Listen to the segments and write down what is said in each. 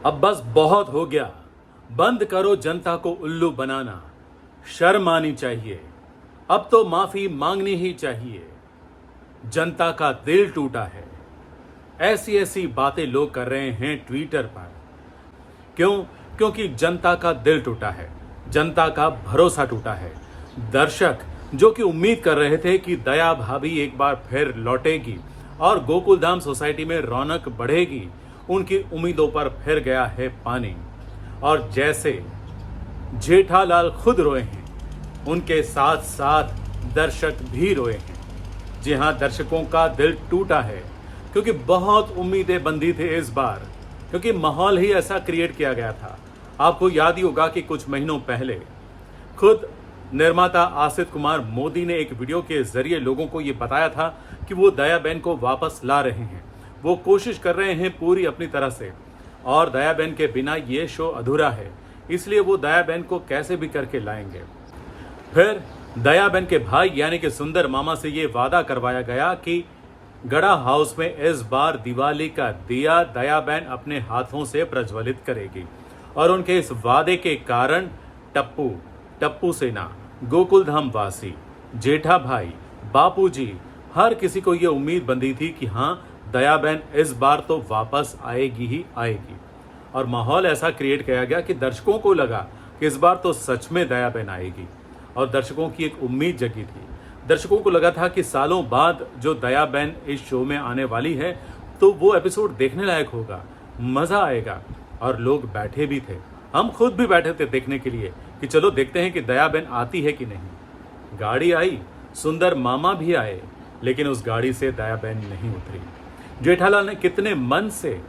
अब बस बहुत हो गया। बंद करो जनता को उल्लू बनाना। शर्म आनी चाहिए। अब तो माफी मांगनी ही चाहिए। जनता का दिल टूटा है। ऐसी ऐसी बातें लोग कर रहे हैं ट्विटर पर। क्यों? क्योंकि जनता का दिल टूटा है, जनता का भरोसा टूटा है। दर्शक जो कि उम्मीद कर रहे थे कि दया भाभी एक बार फिर लौटेगी और गोकुलधाम सोसाइटी में रौनक बढ़ेगी, उनकी उम्मीदों पर फिर गया है पानी। और जैसे जेठालाल खुद रोए हैं, उनके साथ साथ दर्शक भी रोए हैं। जी हां, दर्शकों का दिल टूटा है क्योंकि बहुत उम्मीदें बंधी थी इस बार, क्योंकि माहौल ही ऐसा क्रिएट किया गया था। आपको याद ही होगा कि कुछ महीनों पहले खुद निर्माता आसित कुमार मोदी ने एक वीडियो के जरिए लोगों को ये बताया था कि वो दयाबेन को वापस ला रहे हैं, वो कोशिश कर रहे हैं पूरी अपनी तरह से, और दयाबेन के बिना ये शो अधूरा है, इसलिए वो दयाबेन को कैसे भी करके लाएंगे। फिर दयाबेन के भाई यानी कि सुंदर मामा से ये वादा करवाया गया कि गड़ा हाउस में इस बार दिवाली का दिया दयाबेन अपने हाथों से प्रज्वलित करेगी। और उनके इस वादे के कारण टप्पू सेना, गोकुलधाम वासी, जेठा भाई, बापूजी, हर किसी को ये उम्मीद बंधी थी कि हाँ, दयाबेन इस बार तो वापस आएगी ही आएगी। और माहौल ऐसा क्रिएट किया गया कि दर्शकों को लगा कि इस बार तो सच में दयाबेन आएगी, और दर्शकों की एक उम्मीद जगी थी। दर्शकों को लगा था कि सालों बाद जो दयाबेन इस शो में आने वाली है तो वो एपिसोड देखने लायक होगा, मजा आएगा। और लोग बैठे भी थे, हम खुद भी बैठे थे देखने के लिए कि चलो देखते हैं कि दयाबेन आती है कि नहीं। गाड़ी आई, सुंदर मामा भी आए, लेकिन उस गाड़ी से दयाबेन नहीं उतरी। जेठालाल ने कितने मन से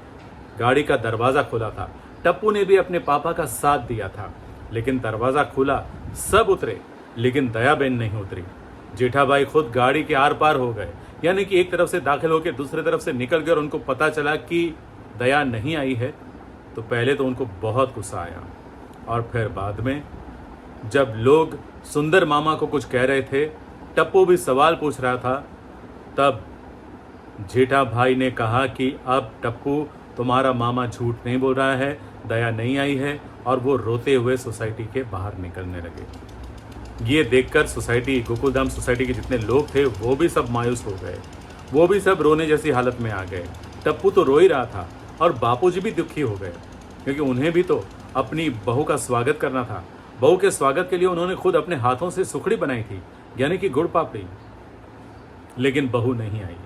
गाड़ी का दरवाजा खोला था, टप्पू ने भी अपने पापा का साथ दिया था, लेकिन दरवाजा खुला, सब उतरे, लेकिन दयाबेन नहीं उतरी। जेठा भाई खुद गाड़ी के आर पार हो गए, यानी कि एक तरफ से दाखिल होकर दूसरी तरफ से निकल गए, और उनको पता चला कि दया नहीं आई है। तो पहले तो उनको बहुत गुस्सा आया, और फिर बाद में जब लोग सुंदर मामा को कुछ कह रहे थे, टप्पू भी सवाल पूछ रहा था, तब जेठा भाई ने कहा कि अब टप्पू तुम्हारा मामा झूठ नहीं बोल रहा है, दया नहीं आई है, और वो रोते हुए सोसाइटी के बाहर निकलने लगे। ये देखकर सोसाइटी, गोकुलधाम सोसाइटी के जितने लोग थे वो भी सब मायूस हो गए, वो भी सब रोने जैसी हालत में आ गए। टप्पू तो रो ही रहा था, और बापूजी भी दुखी हो गए, क्योंकि उन्हें भी तो अपनी बहू का स्वागत करना था। बहू के स्वागत के लिए उन्होंने खुद अपने हाथों से सुखड़ी बनाई थी, यानी कि गुड़ पापड़ी, लेकिन बहू नहीं आई।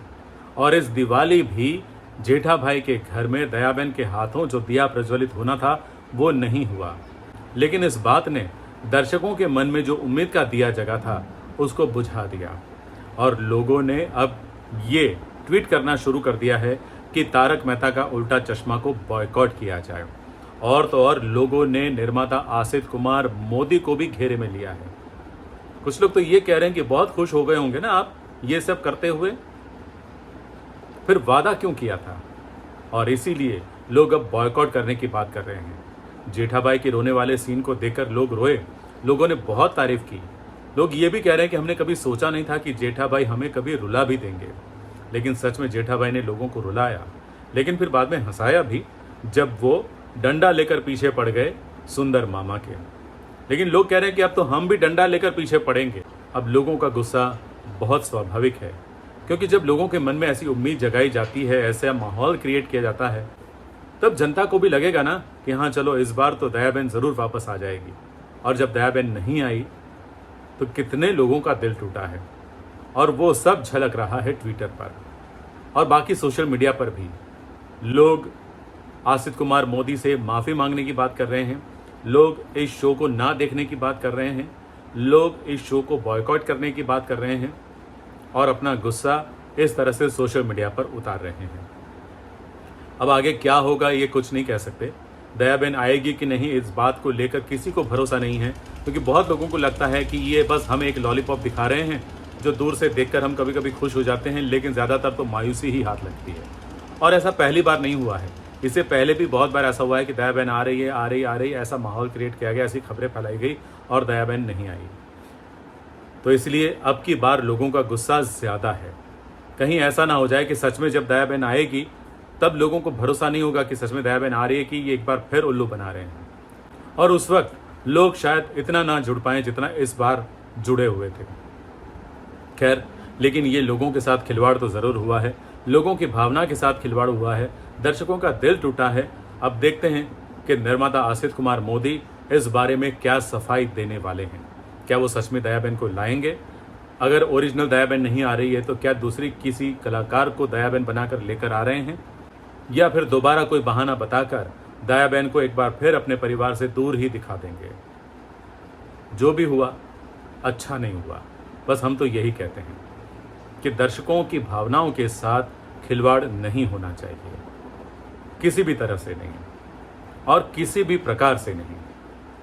और इस दिवाली भी जेठा भाई के घर में दयाबेन के हाथों जो दिया प्रज्वलित होना था वो नहीं हुआ। लेकिन इस बात ने दर्शकों के मन में जो उम्मीद का दिया जगा था उसको बुझा दिया, और लोगों ने अब ये ट्वीट करना शुरू कर दिया है कि तारक मेहता का उल्टा चश्मा को बॉयकॉट किया जाए। और तो और लोगों ने निर्माता आसित कुमार मोदी को भी घेरे में लिया है। कुछ लोग तो ये कह रहे हैं कि बहुत खुश हो गए होंगे ना आप ये सब करते हुए, फिर वादा क्यों किया था, और इसीलिए लोग अब बॉयकॉट करने की बात कर रहे हैं। जेठाबाई के रोने वाले सीन को देखकर लोग रोए, लोगों ने बहुत तारीफ की। लोग ये भी कह रहे हैं कि हमने कभी सोचा नहीं था कि जेठाबाई हमें कभी रुला भी देंगे, लेकिन सच में जेठाबाई ने लोगों को रुलाया, लेकिन फिर बाद में हंसाया भी जब वो डंडा लेकर पीछे पड़ गए सुंदर मामा के। लेकिन लोग कह रहे हैं कि अब तो हम भी डंडा लेकर पीछे पड़ेंगे। अब लोगों का गुस्सा बहुत स्वाभाविक है, क्योंकि जब लोगों के मन में ऐसी उम्मीद जगाई जाती है, ऐसा माहौल क्रिएट किया जाता है, तब जनता को भी लगेगा ना कि हाँ चलो इस बार तो दयाबेन ज़रूर वापस आ जाएगी। और जब दयाबेन नहीं आई तो कितने लोगों का दिल टूटा है, और वो सब झलक रहा है ट्विटर पर और बाकी सोशल मीडिया पर भी। लोग आसित कुमार मोदी से माफ़ी मांगने की बात कर रहे हैं, लोग इस शो को ना देखने की बात कर रहे हैं, लोग इस शो को बॉयकॉट करने की बात कर रहे हैं, और अपना गुस्सा इस तरह से सोशल मीडिया पर उतार रहे हैं। अब आगे क्या होगा ये कुछ नहीं कह सकते। दयाबेन आएगी कि नहीं इस बात को लेकर किसी को भरोसा नहीं है, क्योंकि बहुत लोगों को लगता है कि ये बस हम एक लॉलीपॉप दिखा रहे हैं जो दूर से देखकर हम कभी कभी खुश हो जाते हैं, लेकिन ज़्यादातर तो मायूसी ही हाथ लगती है। और ऐसा पहली बार नहीं हुआ है, इससे पहले भी बहुत बार ऐसा हुआ है कि दयाबेन आ रही है, ऐसा माहौल क्रिएट किया गया, ऐसी खबरें फैलाई गई और दयाबेन नहीं आई। तो इसलिए अब की बार लोगों का गुस्सा ज़्यादा है। कहीं ऐसा ना हो जाए कि सच में जब दयाबेन आएगी तब लोगों को भरोसा नहीं होगा कि सच में दयाबेन आ रही है कि ये एक बार फिर उल्लू बना रहे हैं। और उस वक्त लोग शायद इतना ना जुड़ पाए जितना इस बार जुड़े हुए थे। खैर, लेकिन ये लोगों के साथ खिलवाड़ तो ज़रूर हुआ है, लोगों की भावना के साथ खिलवाड़ हुआ है, दर्शकों का दिल टूटा है। अब देखते हैं कि निर्माता आसित कुमार मोदी इस बारे में क्या सफाई देने वाले हैं। क्या वो सच में दयाबेन को लाएंगे? अगर ओरिजिनल दयाबेन नहीं आ रही है तो क्या दूसरी किसी कलाकार को दयाबेन बनाकर लेकर आ रहे हैं, या फिर दोबारा कोई बहाना बताकर दयाबेन को एक बार फिर अपने परिवार से दूर ही दिखा देंगे? जो भी हुआ अच्छा नहीं हुआ। बस हम तो यही कहते हैं कि दर्शकों की भावनाओं के साथ खिलवाड़ नहीं होना चाहिए, किसी भी तरह से नहीं और किसी भी प्रकार से नहीं।